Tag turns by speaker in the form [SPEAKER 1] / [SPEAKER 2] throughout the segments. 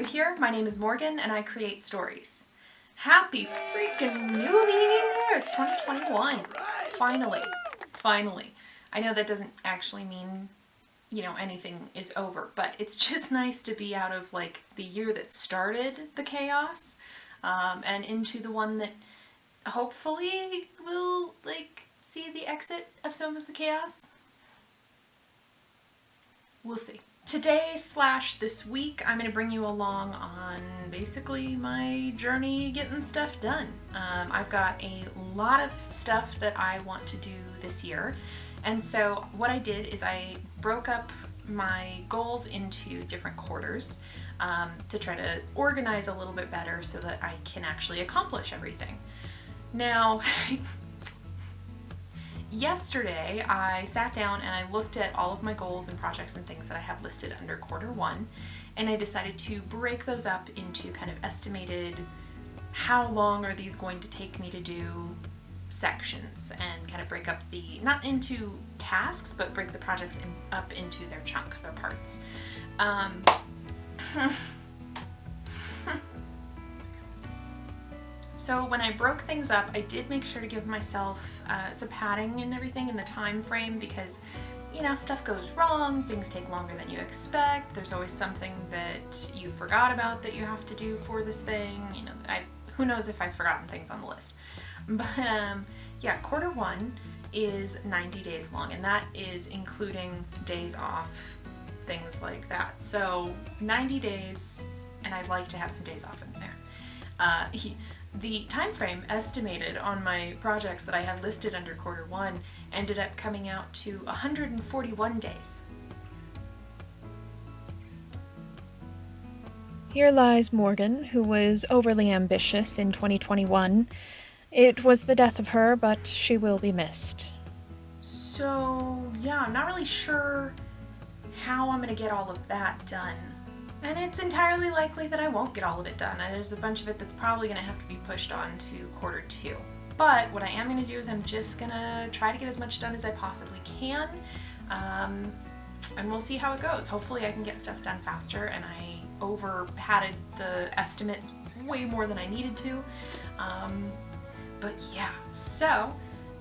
[SPEAKER 1] new here, my name is Morgan and I create stories. Happy freaking New Year! It's 2021. Finally. I know that doesn't actually mean, anything is over, but it's just nice to be out of like the year that started the chaos and into the one that hopefully will see the exit of some of the chaos. We'll see. Today / this week, I'm going to bring you along on basically my journey getting stuff done. I've got a lot of stuff that I want to do this year, and so what I did is I broke up my goals into different quarters to try to organize a little bit better so that I can actually accomplish everything. Now, yesterday I sat down and I looked at all of my goals and projects and things that I have listed under Q1, and I decided to break those up into kind of estimated how long are these going to take me to do sections, and kind of break up not into tasks, but break the projects up into their chunks, their parts. So when I broke things up, I did make sure to give myself some padding and everything in the time frame, because stuff goes wrong, things take longer than you expect, there's always something that you forgot about that you have to do for this thing. Who knows if I've forgotten things on the list. But yeah, Q1 is 90 days long, and that is including days off, things like that. So 90 days, and I'd like to have some days off in there. The time frame estimated on my projects that I had listed under Q1 ended up coming out to 141 days.
[SPEAKER 2] Here lies Morgan, who was overly ambitious in 2021. It was the death of her, but she will be missed.
[SPEAKER 1] So yeah, I'm not really sure how I'm gonna get all of that done. And it's entirely likely that I won't get all of it done. There's a bunch of it that's probably gonna have to be pushed on to Q2. But what I am gonna do is I'm just gonna try to get as much done as I possibly can. And we'll see how it goes. Hopefully I can get stuff done faster, and I over padded the estimates way more than I needed to. But yeah, so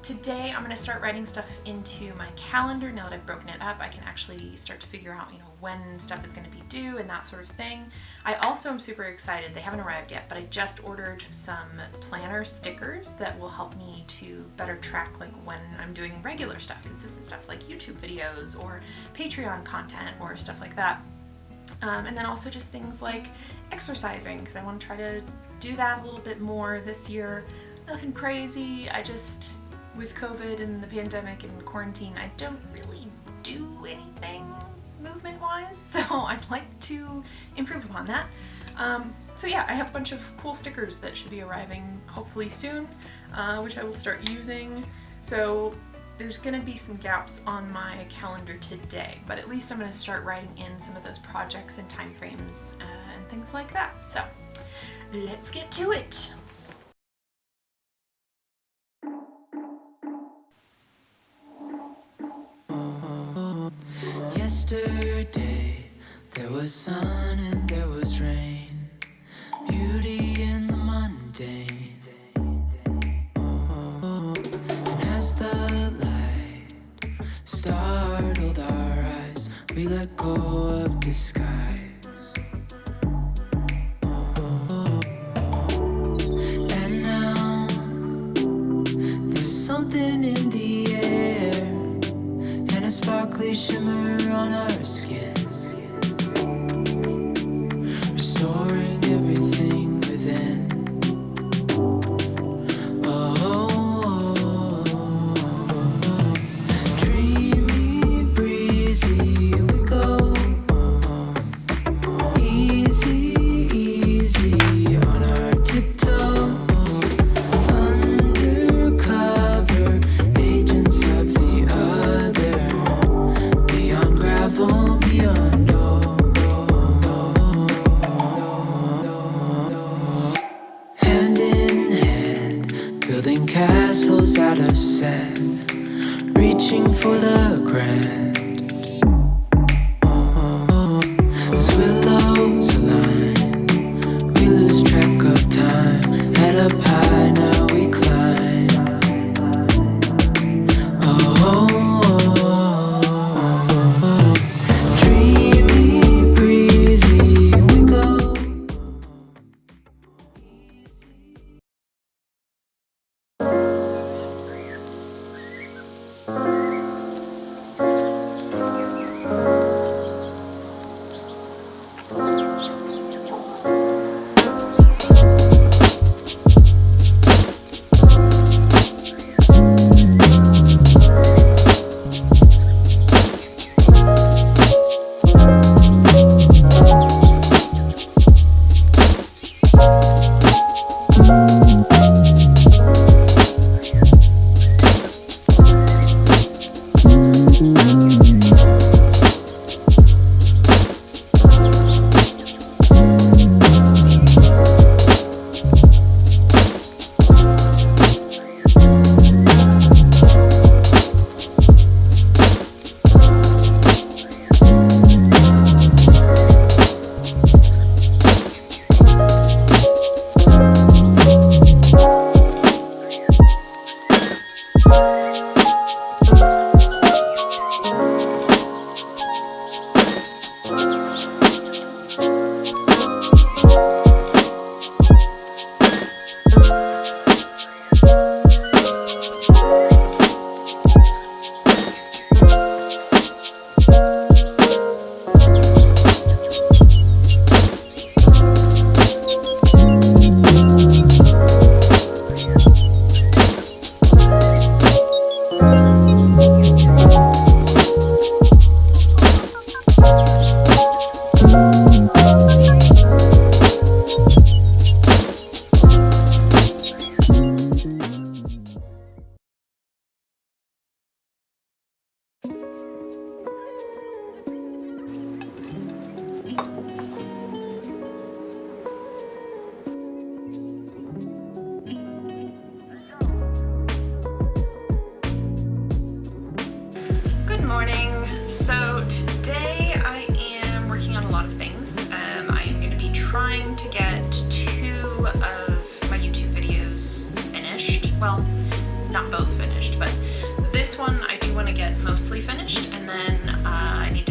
[SPEAKER 1] today I'm going to start writing stuff into my calendar. Now that I've broken it up, I can actually start to figure out, when stuff is going to be due and that sort of thing. I also am super excited. They haven't arrived yet, but I just ordered some planner stickers that will help me to better track when I'm doing regular stuff, consistent stuff like YouTube videos or Patreon content or stuff like that. And then also just things like exercising, because I want to try to do that a little bit more this year. Nothing crazy. With COVID and the pandemic and quarantine, I don't really do anything movement-wise, so I'd like to improve upon that. So yeah, I have a bunch of cool stickers that should be arriving hopefully soon, which I will start using. So there's gonna be some gaps on my calendar today, but at least I'm gonna start writing in some of those projects and time frames and things like that. So let's get to it.
[SPEAKER 3] Yesterday, there was sun and there was rain, beauty in the mundane. And as the light startled our eyes, we let go of disguise. And now, there's something in the air, and a sparkly shimmer on our skin, restoring everything within. Dreamy, breezy, we go. Easy, easy on our tiptoes. Undercover agents of the other. Beyond gravel, beyond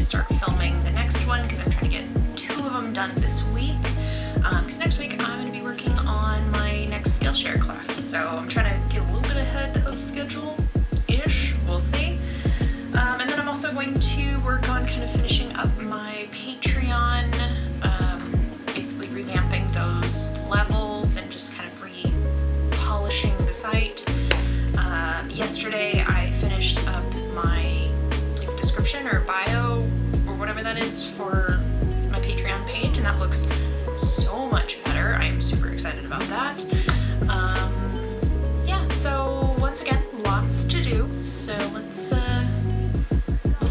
[SPEAKER 1] start filming the next one because I'm trying to get 2 of them done this week. Because next week I'm going to be working on my next Skillshare class, so I'm trying to get a little bit ahead of schedule-ish, we'll see. And then I'm also going to work on kind of finishing up my Patreon, basically revamping those levels and just kind of re-polishing the site. Yesterday I finished up my description or bio or whatever that is for my Patreon page, and that looks so much better. I'm super excited about that. Yeah, so once again, lots to do, so let's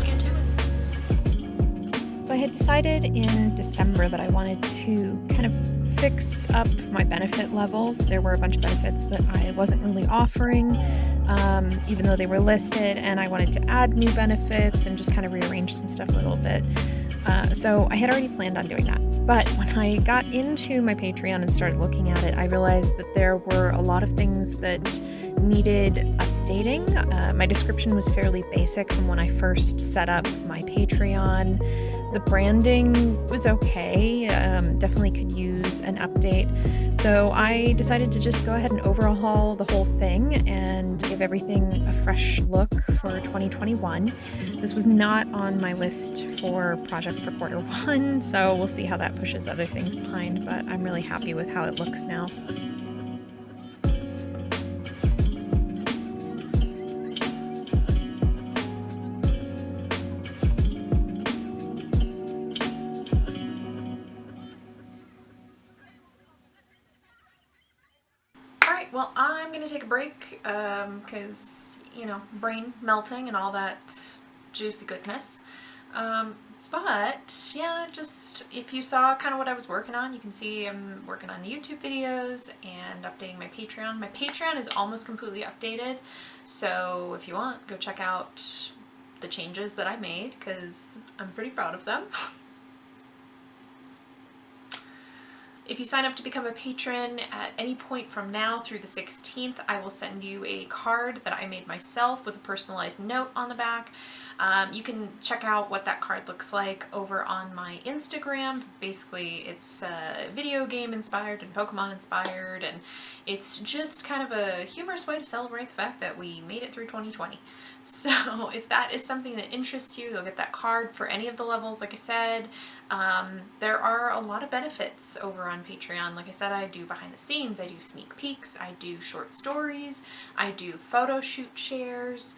[SPEAKER 1] get to it.
[SPEAKER 2] So I had decided in December that I wanted to kind of fix up my benefit levels. There were a bunch of benefits that I wasn't really offering, even though they were listed, and I wanted to add new benefits and just kind of rearrange some stuff a little bit. So I had already planned on doing that. But when I got into my Patreon and started looking at it, I realized that there were a lot of things that needed updating. My description was fairly basic from when I first set up my Patreon. The branding was okay, definitely could use an update. So I decided to just go ahead and overhaul the whole thing and give everything a fresh look for 2021. This was not on my list for projects for Q1, so we'll see how that pushes other things behind, but I'm really happy with how it looks now.
[SPEAKER 1] Well, I'm gonna take a break because, you know, brain melting and all that juicy goodness. But yeah, just if you saw kind of what I was working on, you can see I'm working on the YouTube videos and updating my Patreon. My Patreon is almost completely updated, so if you want, go check out the changes that I made because I'm pretty proud of them. If you sign up to become a patron at any point from now through the 16th, I will send you a card that I made myself with a personalized note on the back. You can check out what that card looks like over on my Instagram. Basically, it's video game inspired and Pokemon inspired, and it's just kind of a humorous way to celebrate the fact that we made it through 2020. So if that is something that interests you, you'll get that card for any of the levels, like I said. There are a lot of benefits over on Patreon. Like I said, I do behind the scenes, I do sneak peeks, I do short stories, I do photo shoot shares.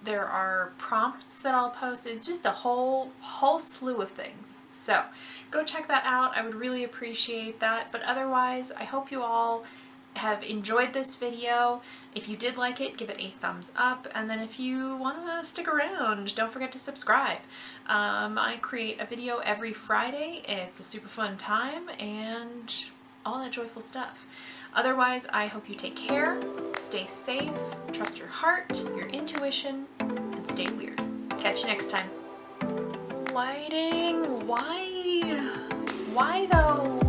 [SPEAKER 1] There are prompts that I'll post. It's just a whole slew of things. So go check that out. I would really appreciate that. But otherwise, I hope you all have enjoyed this video. If you did like it, give it a thumbs up, and then if you want to stick around, don't forget to subscribe. I create a video every Friday. It's a super fun time and all that joyful stuff. Otherwise, I hope you take care, stay safe, trust your heart, your intuition, and stay weird. Catch you next time. Lighting? Why though?